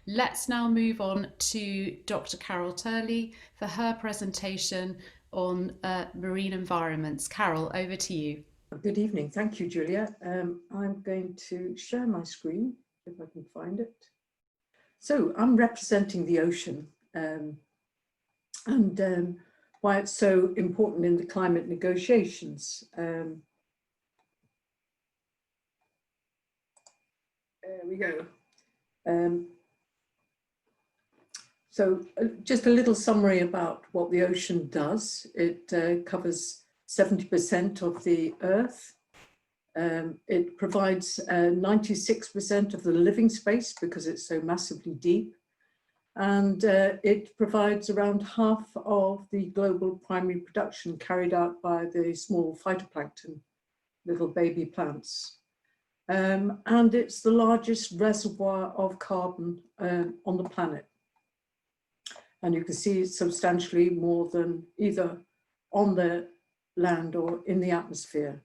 Let's now move on to Dr. Carol Turley for her presentation on marine environments. Carol, over to you. Good evening. Thank you, Julia. I'm going to share my screen, if I can find it. So I'm representing the ocean and why it's so important in the climate negotiations. There we go. So just a little summary about what the ocean does. It covers 70% of the Earth. It provides 96% of the living space because it's so massively deep. And it provides around half of the global primary production carried out by the small phytoplankton, little baby plants. And it's the largest reservoir of carbon on the planet. And you can see it's substantially more than either on the land or in the atmosphere.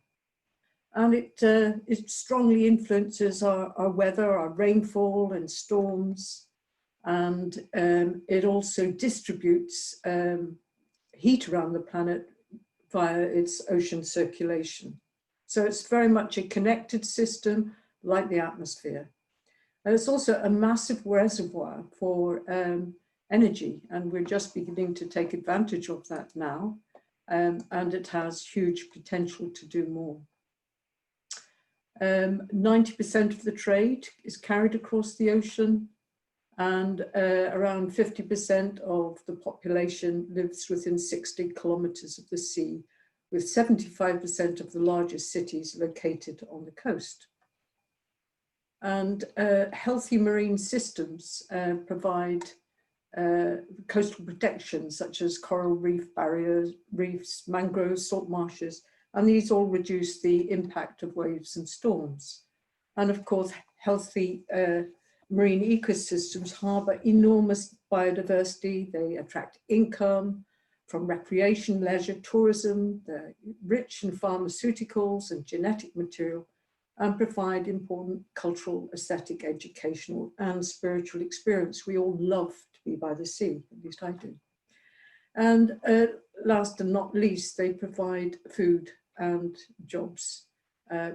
And it strongly influences our weather, our rainfall and storms. And it also distributes heat around the planet via its ocean circulation. So it's very much a connected system like the atmosphere. And it's also a massive reservoir for energy, and we're just beginning to take advantage of that now, and it has huge potential to do more. 90% of the trade is carried across the ocean, and around 50% of the population lives within 60 kilometers of the sea, with 75% of the largest cities located on the coast. And healthy marine systems provide coastal protection, such as coral reef barriers, reefs, mangroves, salt marshes, and these all reduce the impact of waves and storms. And of course, healthy marine ecosystems harbour enormous biodiversity. They attract income from recreation, leisure, tourism. They're rich in pharmaceuticals and genetic material, and provide important cultural, aesthetic, educational, and spiritual experience. We all love to be by the sea, at least I do. And last and not least, they provide food and jobs.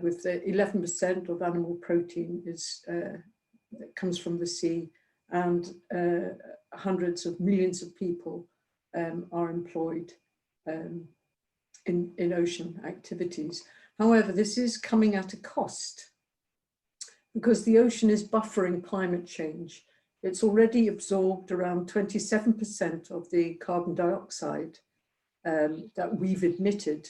With the 11% of animal protein that comes from the sea, and hundreds of millions of people are employed in ocean activities. However, this is coming at a cost because the ocean is buffering climate change. It's already absorbed around 27% of the carbon dioxide that we've emitted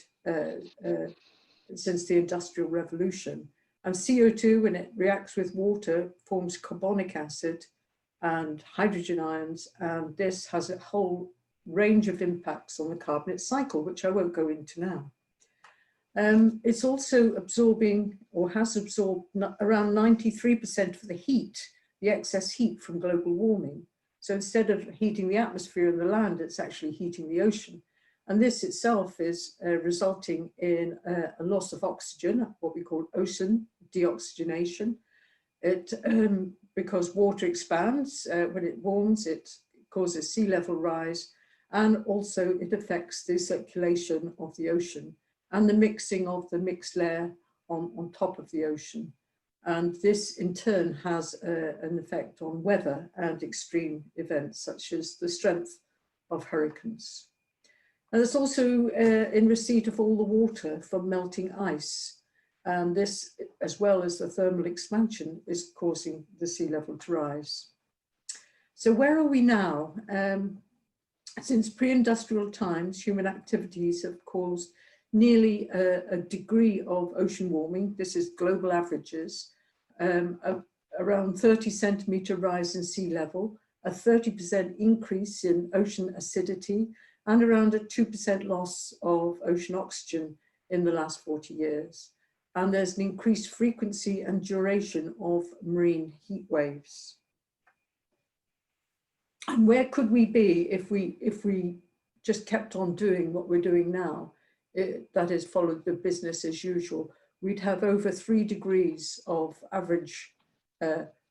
since the Industrial Revolution. And CO2, when it reacts with water, forms carbonic acid and hydrogen ions, and this has a whole range of impacts on the carbonate cycle, which I won't go into now. It's also absorbing, or has absorbed, around 93% of the heat, the excess heat from global warming. So instead of heating the atmosphere and the land, it's actually heating the ocean. And this itself is resulting in a loss of oxygen, what we call ocean deoxygenation. Because water expands, when it warms, it causes sea level rise, and also it affects the circulation of the ocean and the mixing of the mixed layer on top of the ocean. And this in turn has an effect on weather and extreme events, such as the strength of hurricanes. And it's also in receipt of all the water from melting ice. And this, as well as the thermal expansion, is causing the sea level to rise. So where are we now? Since pre-industrial times, human activities have caused nearly a degree of ocean warming. This is global averages, around 30 centimetre rise in sea level, a 30% increase in ocean acidity, and around a 2% loss of ocean oxygen in the last 40 years. And there's an increased frequency and duration of marine heat waves. And where could we be if we just kept on doing what we're doing now? That is, followed the business as usual. We'd have over 3 degrees of average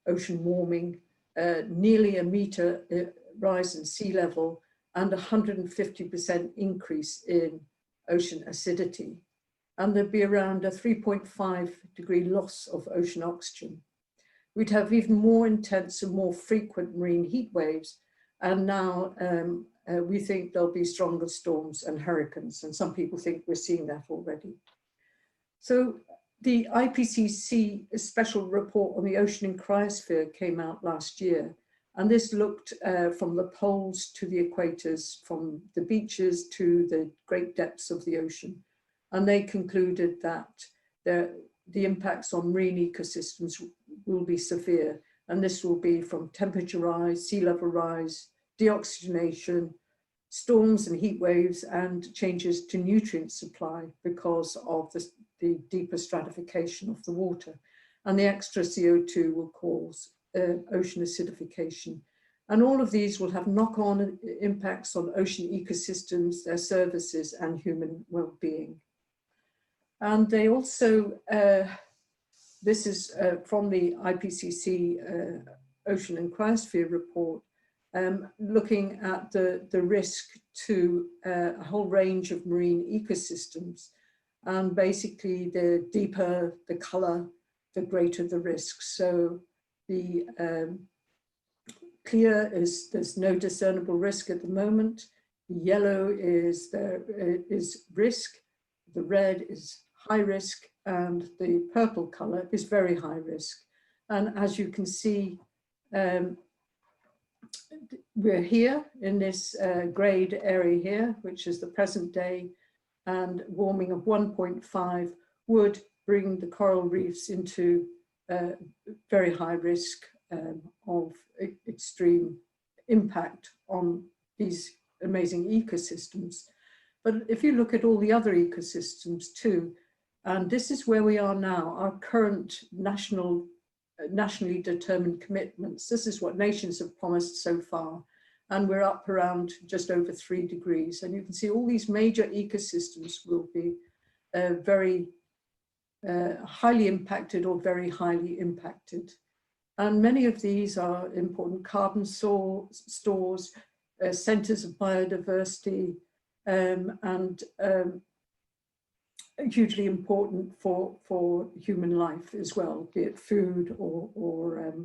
ocean warming nearly a metre rise in sea level and 150% increase in ocean acidity. And there'd be around a 3.5 degree loss of ocean oxygen. We'd have even more intense and more frequent marine heat waves. And now we think there'll be stronger storms and hurricanes. And some people think we're seeing that already. So the IPCC special report on the ocean and cryosphere came out last year. And this looked from the poles to the equators, from the beaches to the great depths of the ocean. And they concluded that the impacts on marine ecosystems will be severe. And this will be from temperature rise, sea level rise, deoxygenation, storms and heat waves, and changes to nutrient supply because of the deeper stratification of the water. And the extra CO2 will cause ocean acidification. And all of these will have knock-on impacts on ocean ecosystems, their services, and human well-being. And they also, this is from the IPCC Ocean and Cryosphere report, looking at the risk to a whole range of marine ecosystems. And basically, the deeper the color, the greater the risk. So the clear is there's no discernible risk at the moment. The yellow is there is risk. The red is high risk, and the purple color is very high risk. And as you can see, we're here in this grayed area here, which is the present day, and warming of 1.5 would bring the coral reefs into very high risk of extreme impact on these amazing ecosystems. But if you look at all the other ecosystems too, and this is where we are now, our current nationally determined commitments, this is what nations have promised so far, and we're up around just over 3 degrees. And you can see all these major ecosystems will be very highly impacted or very highly impacted. And many of these are important carbon stores, centers of biodiversity, and hugely important for human life as well, be it food or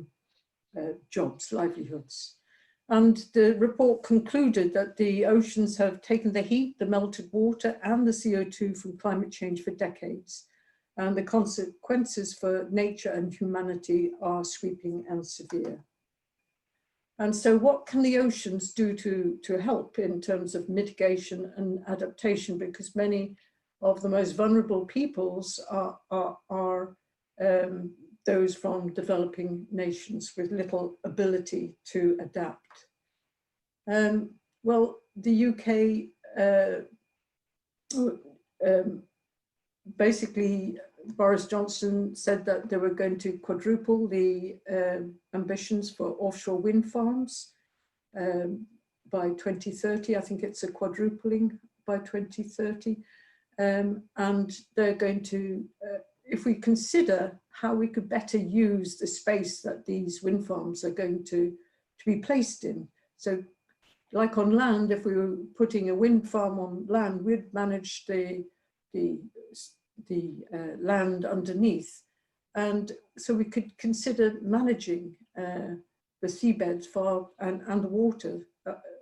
jobs, livelihoods. And the report concluded that the oceans have taken the heat, the melted water, and the CO2 from climate change for decades. And the consequences for nature and humanity are sweeping and severe. And so what can the oceans do to help in terms of mitigation and adaptation? Because many of the most vulnerable peoples are those from developing nations with little ability to adapt. Well, the UK, basically Boris Johnson said that they were going to quadruple the ambitions for offshore wind farms by 2030. I think it's a quadrupling by 2030. And they're going to, if we consider how we could better use the space that these wind farms are going to be placed in. So like on land, if we were putting a wind farm on land, we'd manage the land underneath. And so we could consider managing the seabeds and the water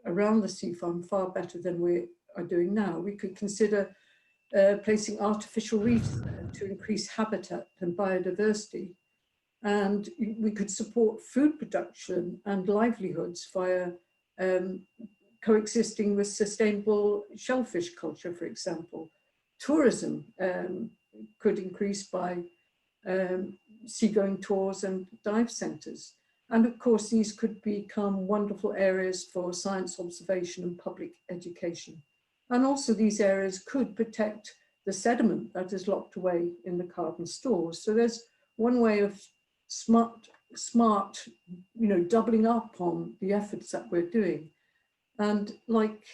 around the sea farm far better than we are doing now. We could consider placing artificial reefs there to increase habitat and biodiversity. And we could support food production and livelihoods via coexisting with sustainable shellfish culture, for example. Tourism could increase by seagoing tours and dive centres. And of course, these could become wonderful areas for science observation and public education. And also these areas could protect the sediment that is locked away in the carbon stores. So there's one way of smart, doubling up on the efforts that we're doing. And like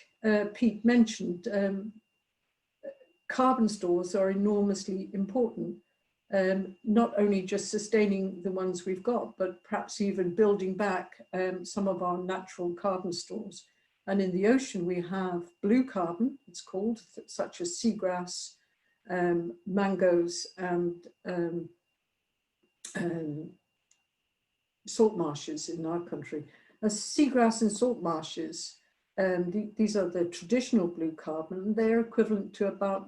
Pete mentioned, carbon stores are enormously important. not only just sustaining the ones we've got, but perhaps even building back some of our natural carbon stores. And in the ocean, we have blue carbon, it's called, such as seagrass, mangoes, and salt marshes in our country. As seagrass and salt marshes, these are the traditional blue carbon, and they're equivalent to about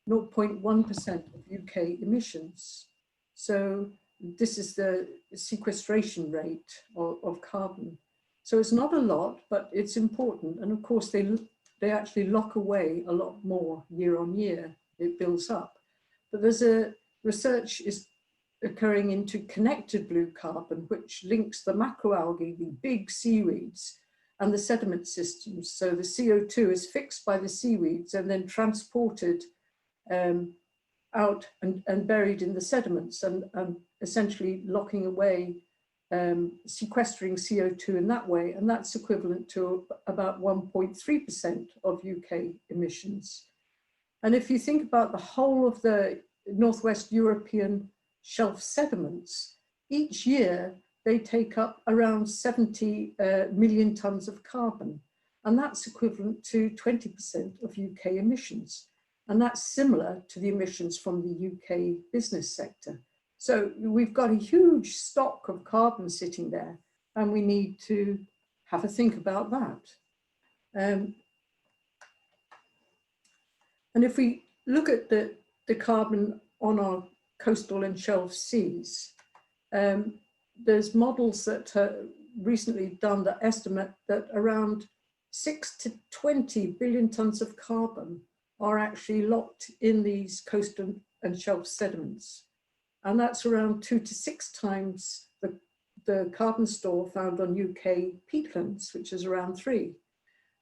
0.1% of UK emissions. So this is the sequestration rate of carbon. So it's not a lot, but it's important. And of course, they actually lock away a lot more year on year. It builds up. But there's a research is occurring into connected blue carbon, which links the macroalgae, the big seaweeds, and the sediment systems. So the CO2 is fixed by the seaweeds and then transported out and buried in the sediments, and essentially locking away, sequestering CO2 in that way. And that's equivalent to about 1.3% of UK emissions. And if you think about the whole of the Northwest European shelf sediments, each year they take up around 70 million tons of carbon. And that's equivalent to 20% of UK emissions. And that's similar to the emissions from the UK business sector. So we've got a huge stock of carbon sitting there, and we need to have a think about that. And if we look at the carbon on our coastal and shelf seas, there's models that are recently done that estimate that around 6 to 20 billion tons of carbon are actually locked in these coastal and shelf sediments. And that's around 2 to 6 times the carbon store found on UK peatlands, which is around 3.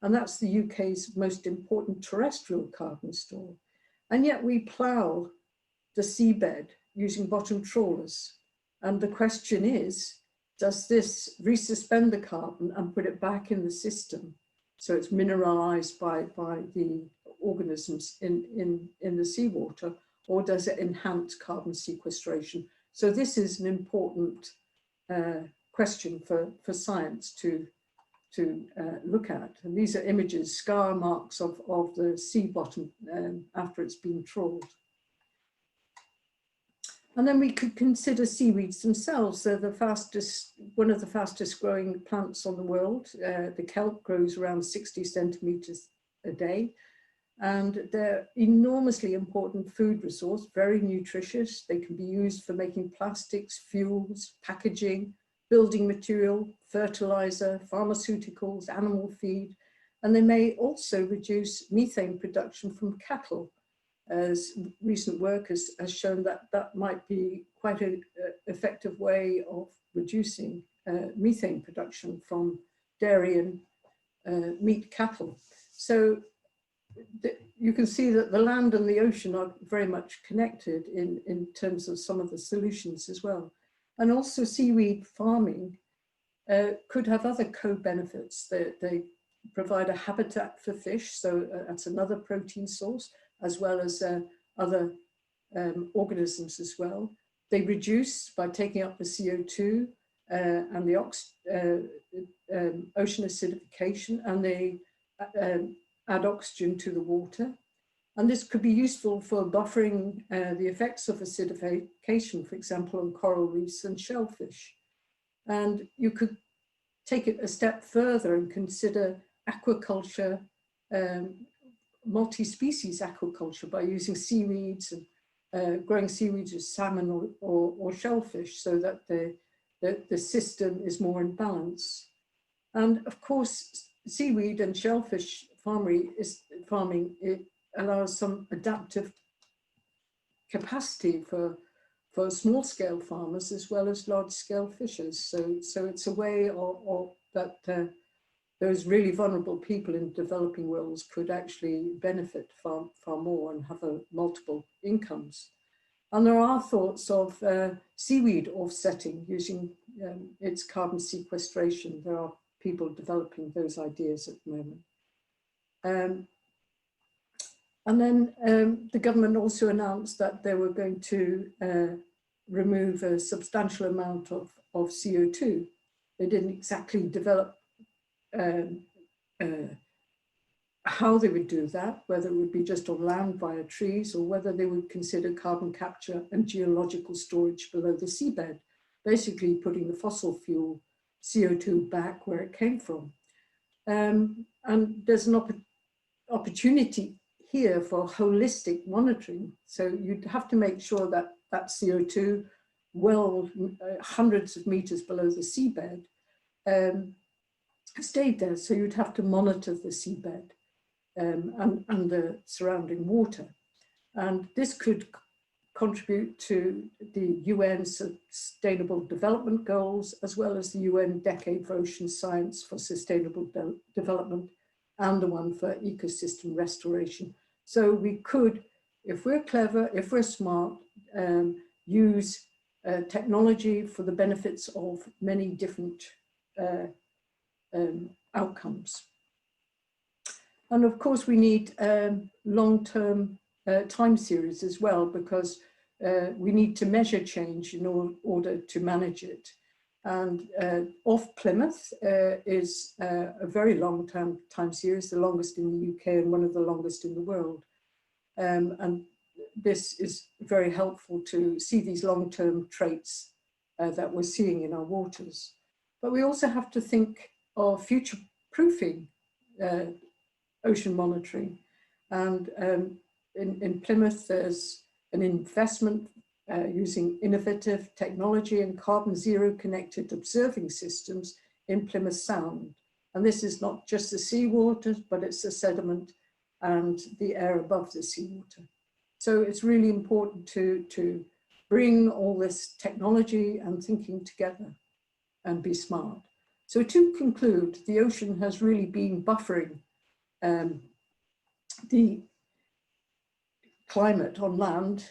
And that's the UK's most important terrestrial carbon store. And yet we plough the seabed using bottom trawlers. And the question is, does this resuspend the carbon and put it back in the system so it's mineralized by the organisms in the seawater, or does it enhance carbon sequestration? So this is an important question for science to look at. And these are images, scar marks of the sea bottom after it's been trawled. And then we could consider seaweeds themselves. They're one of the fastest growing plants on the world. The kelp grows around 60 centimeters a day. And they're enormously important food resource, very nutritious. They can be used for making plastics, fuels, packaging, building material, fertilizer, pharmaceuticals, animal feed. And they may also reduce methane production from cattle, as recent work has shown that might be quite an effective way of reducing methane production from dairy and meat cattle. So you can see that the land and the ocean are very much connected in terms of some of the solutions as well. And also seaweed farming could have other co-benefits. They provide a habitat for fish, so that's another protein source, as well as other organisms as well. They reduce by taking up the CO2 and the ocean acidification, and they add oxygen to the water. And this could be useful for buffering the effects of acidification, for example, on coral reefs and shellfish. And you could take it a step further and consider aquaculture, multi-species aquaculture, by using seaweeds and growing seaweeds with salmon or shellfish, so that the system is more in balance. And of course, seaweed and shellfish farming, it allows some adaptive capacity for small-scale farmers as well as large-scale fishers. So it's a way that those really vulnerable people in developing worlds could actually benefit far more and have multiple incomes. And there are thoughts of seaweed offsetting using its carbon sequestration. There are people developing those ideas at the moment. And then the government also announced that they were going to remove a substantial amount of CO2. They didn't exactly develop how they would do that, whether it would be just on land via trees or whether they would consider carbon capture and geological storage below the seabed, basically putting the fossil fuel CO2 back where it came from. And there's an opportunity here for holistic monitoring. So you'd have to make sure that that CO2, well, hundreds of meters below the seabed, stayed there. So you'd have to monitor the seabed and the surrounding water. And this could contribute to the UN Sustainable Development Goals, as well as the UN Decade for Ocean Science for Sustainable Development, and the one for ecosystem restoration. So we could, if we're clever, if we're smart, use technology for the benefits of many different outcomes. And of course, we need long-term time series as well, because we need to measure change in order to manage it. And off Plymouth is a very long time series, the longest in the UK and one of the longest in the world. And this is very helpful to see these long-term traits that we're seeing in our waters. But we also have to think of future-proofing ocean monitoring. And in Plymouth, there's an investment using innovative technology and carbon zero connected observing systems in Plymouth Sound. And this is not just the seawater, but it's the sediment and the air above the seawater. So it's really important to bring all this technology and thinking together and be smart. So to conclude, the ocean has really been buffering the climate on land,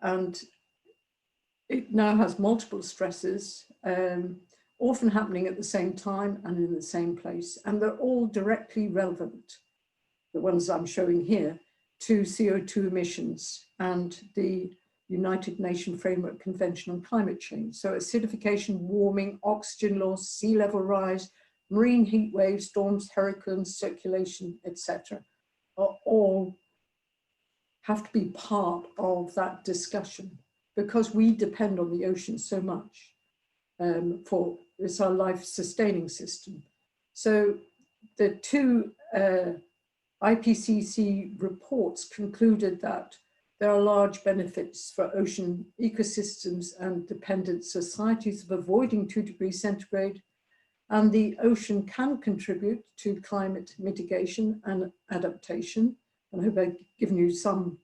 and it now has multiple stresses, often happening at the same time and in the same place, and they're all directly relevant, the ones I'm showing here, to CO2 emissions and the United Nations Framework Convention on Climate Change. So acidification, warming, oxygen loss, sea level rise, marine heat waves, storms, hurricanes, circulation, etc., are all have to be part of that discussion, because we depend on the ocean so much for it's our life sustaining system. So the two IPCC reports concluded that there are large benefits for ocean ecosystems and dependent societies of avoiding 2 degrees centigrade, and the ocean can contribute to climate mitigation and adaptation. And I hope I've given you some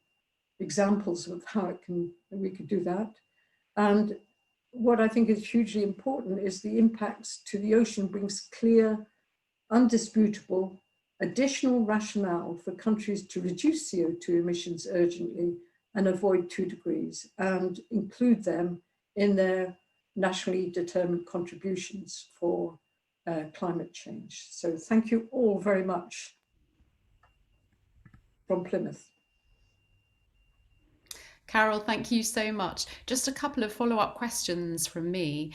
examples of how we could do that. And what I think is hugely important is the impacts to the ocean brings clear, undisputable, additional rationale for countries to reduce CO2 emissions urgently and avoid 2 degrees, and include them in their nationally determined contributions for climate change. So thank you all very much from Plymouth. Carol, thank you so much. Just a couple of follow-up questions from me.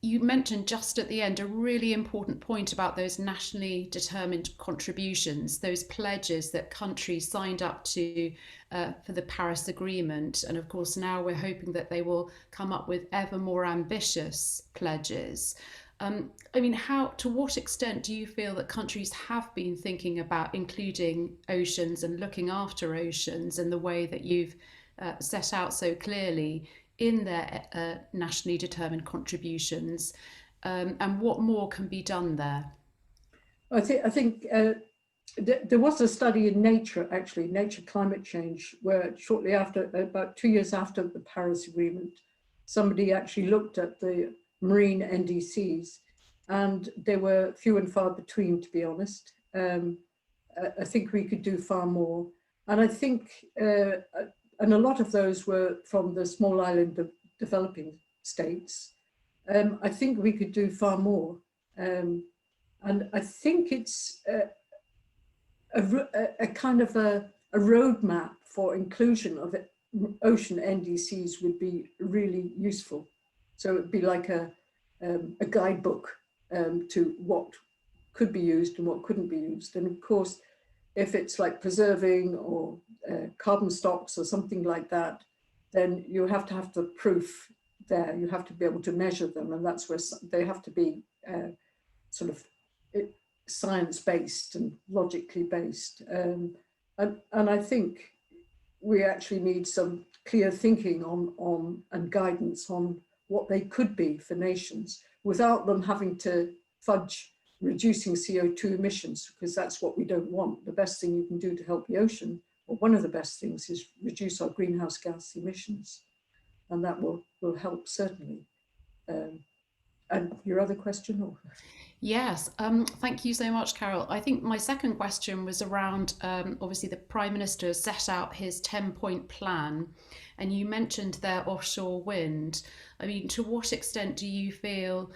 You mentioned just at the end a really important point about those nationally determined contributions, those pledges that countries signed up to for the Paris Agreement. And of course, now we're hoping that they will come up with ever more ambitious pledges. I mean, to what extent do you feel that countries have been thinking about including oceans and looking after oceans in the way that you've set out so clearly in their nationally determined contributions, and what more can be done there? I think there was a study in Nature, actually, Nature Climate Change, where shortly after, about 2 years after the Paris Agreement, somebody actually looked at the marine NDCs, and they were few and far between, to be honest. I think we could do far more. And I think, and a lot of those were from the small island developing states. I think we could do far more. And I think it's a kind of a roadmap for inclusion of ocean NDCs would be really useful. So it'd be like a guidebook to what could be used and what couldn't be used. And of course, if it's like preserving or carbon stocks or something like that, then you have to have the proof there. You have to be able to measure them, and that's where they have to be sort of science-based and logically based. And I think we actually need some clear thinking on and guidance on what they could be for nations without them having to fudge reducing CO2 emissions, because that's what we don't want. The best thing you can do to help the ocean, or one of the best things, is reduce our greenhouse gas emissions. And that will help certainly. And your other question? Or? Yes, thank you so much, Carol. I think my second question was around obviously the Prime Minister has set out his 10-point plan, and you mentioned there offshore wind. I mean, to what extent do you feel,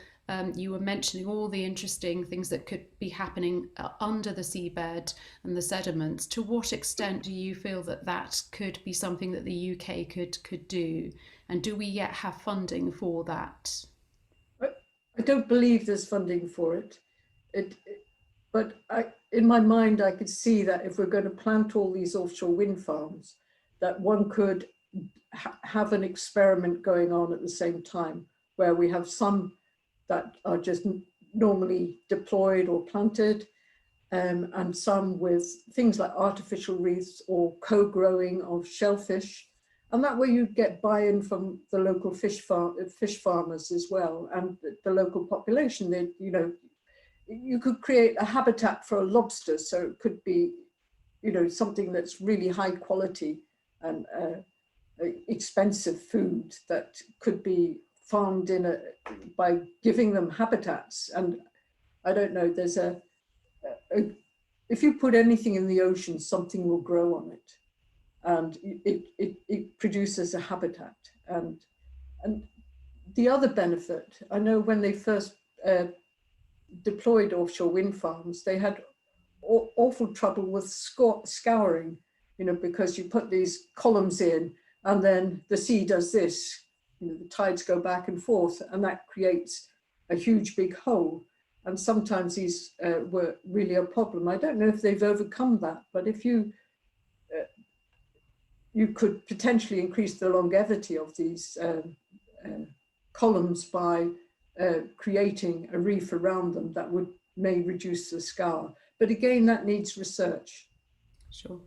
you were mentioning all the interesting things that could be happening under the seabed and the sediments. To what extent do you feel that that could be something that the UK could do? And do we yet have funding for that? I don't believe there's funding for it. But in my mind, I could see that if we're going to plant all these offshore wind farms, that one could have an experiment going on at the same time, where we have some that are just normally deployed or planted, and some with things like artificial reefs or co-growing of shellfish. And that way you get buy-in from the local fish farmers as well, and the local population. They, you know, you could create a habitat for a lobster, so it could be, you know, something that's really high quality and expensive food that could be farmed in by giving them habitats. And I don't know, there's if you put anything in the ocean, something will grow on it, and it produces a habitat. And the other benefit, I know when they first deployed offshore wind farms, they had awful trouble with scouring, you know, because you put these columns in and then the sea does this, you know, the tides go back and forth, and that creates a huge big hole. And sometimes these were really a problem. I don't know if they've overcome that, but if you could potentially increase the longevity of these columns by creating a reef around them, that may reduce the scour. But again, that needs research. Sure.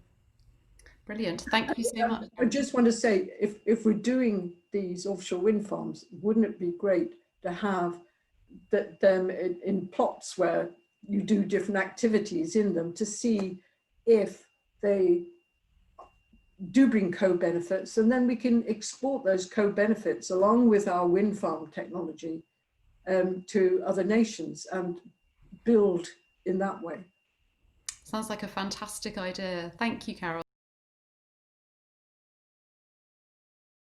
Brilliant. Thank you so much. I just want to say, if we're doing these offshore wind farms, wouldn't it be great to have them in plots where you do different activities in them to see if they do bring co-benefits, and then we can export those co-benefits along with our wind farm technology to other nations and build in that way. Sounds like a fantastic idea. Thank you, Carol.